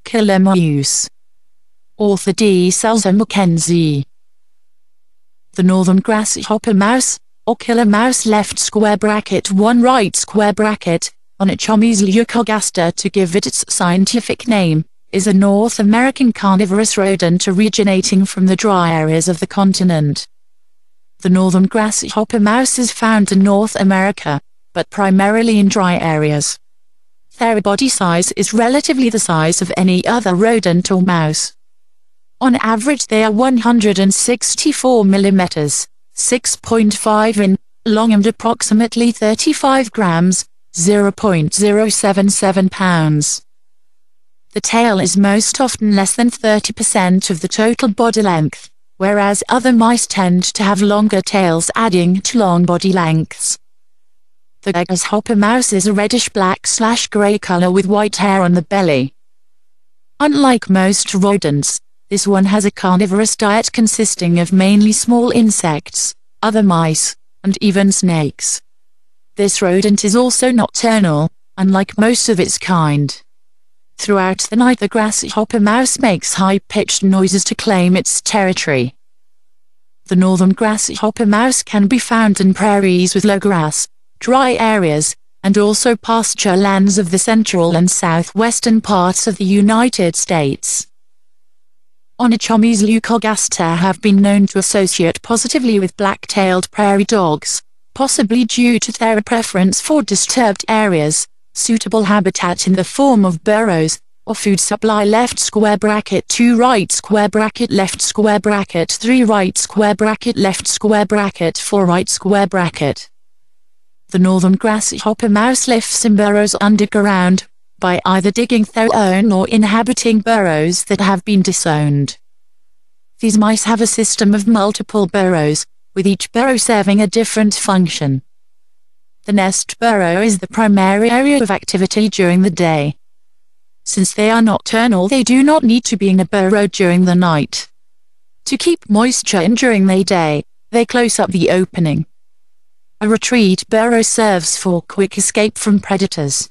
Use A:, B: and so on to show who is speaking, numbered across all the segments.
A: killer mouse. Author D. Selzer-McKenzie. The northern grasshopper mouse, or killer mouse left square bracket 1 right square bracket, Mäuse Tiere to give it its scientific name, is a North American carnivorous rodent originating from the dry areas of the continent. The northern grasshopper mouse is found in North America, but primarily in dry areas. Their body size is relatively the size of any other rodent or mouse. On average they are 164 mm, 6.5 in, long and approximately 35 grams, 0.077 pounds. The tail is most often less than 30% of the total body length, whereas other mice tend to have longer tails adding to long body lengths. The grasshopper mouse is a reddish-black/grey color with white hair on the belly. Unlike most rodents, this one has a carnivorous diet consisting of mainly small insects, other mice, and even snakes. This rodent is also nocturnal, unlike most of its kind. Throughout the night the grasshopper mouse makes high-pitched noises to claim its territory. The northern grasshopper mouse can be found in prairies with low grass, dry areas, and also pasture lands of the central and southwestern parts of the United States. Mäuse Tiere have been known to associate positively with black-tailed prairie dogs, possibly due to their preference for disturbed areas, suitable habitat in the form of burrows, or food supply left square bracket 2 right square bracket left square bracket 3 right square bracket left square bracket 4 right square bracket. The northern grasshopper mouse lives in burrows underground, by either digging their own or inhabiting burrows that have been disowned. These mice have a system of multiple burrows, with each burrow serving a different function. The nest burrow is the primary area of activity during the day. Since they are nocturnal, they do not need to be in a burrow during the night. To keep moisture in during the day, they close up the opening. A retreat burrow serves for quick escape from predators.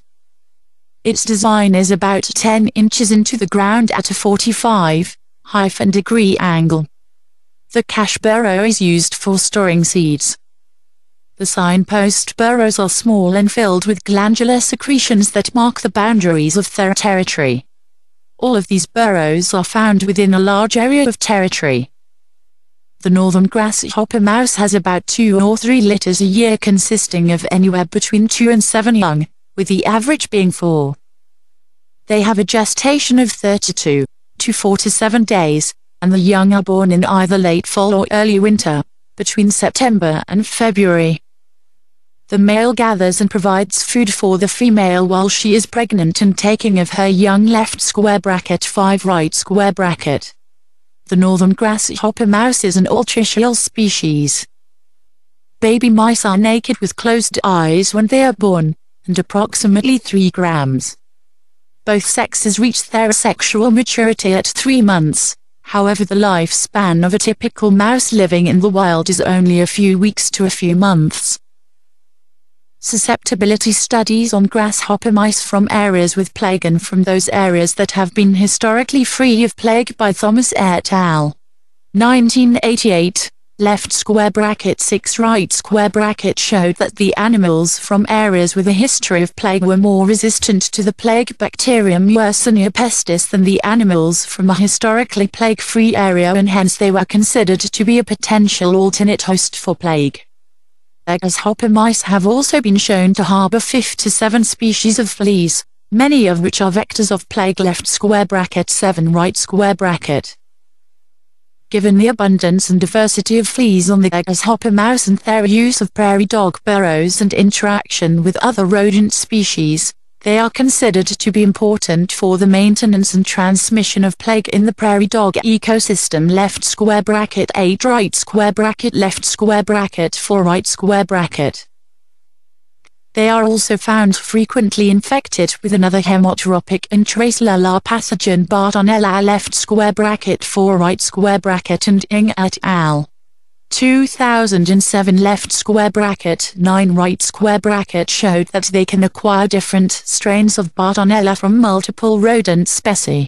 A: Its design is about 10 inches into the ground at a 45-degree angle. The cache burrow is used for storing seeds. The signpost burrows are small and filled with glandular secretions that mark the boundaries of their territory. All of these burrows are found within a large area of territory. The northern grasshopper mouse has about 2 or 3 litters a year consisting of anywhere between 2 and 7 young, with the average being 4. They have a gestation of 32 to 47 days, and the young are born in either late fall or early winter, between September and February. The male gathers and provides food for the female while she is pregnant and taking of her young left square bracket 5 right square bracket. The northern grasshopper mouse is an altricial species. Baby mice are naked with closed eyes when they are born, and approximately 3 grams. Both sexes reach their sexual maturity at 3 months, however the lifespan of a typical mouse living in the wild is only a few weeks to a few months. Susceptibility studies on grasshopper mice from areas with plague and from those areas that have been historically free of plague by Thomas et al. 1988, left square bracket 6 right square bracket showed that the animals from areas with a history of plague were more resistant to the plague bacterium Yersinia pestis than the animals from a historically plague-free area, and hence they were considered to be a potential alternate host for plague. Grasshopper mice have also been shown to harbor 5 to 7 species of fleas, many of which are vectors of plague left square bracket 7 right square bracket. Given the abundance and diversity of fleas on the grasshopper mouse and their use of prairie dog burrows and interaction with other rodent species, they are considered to be important for the maintenance and transmission of plague in the prairie dog ecosystem left square bracket 8 right square bracket left square bracket 4 right square bracket. They are also found frequently infected with another hemotropic intracellular pathogen Bartonella left square bracket 4 right square bracket and Ng et al. 2007 left square bracket 9 right square bracket showed that they can acquire different strains of Bartonella from multiple rodent species.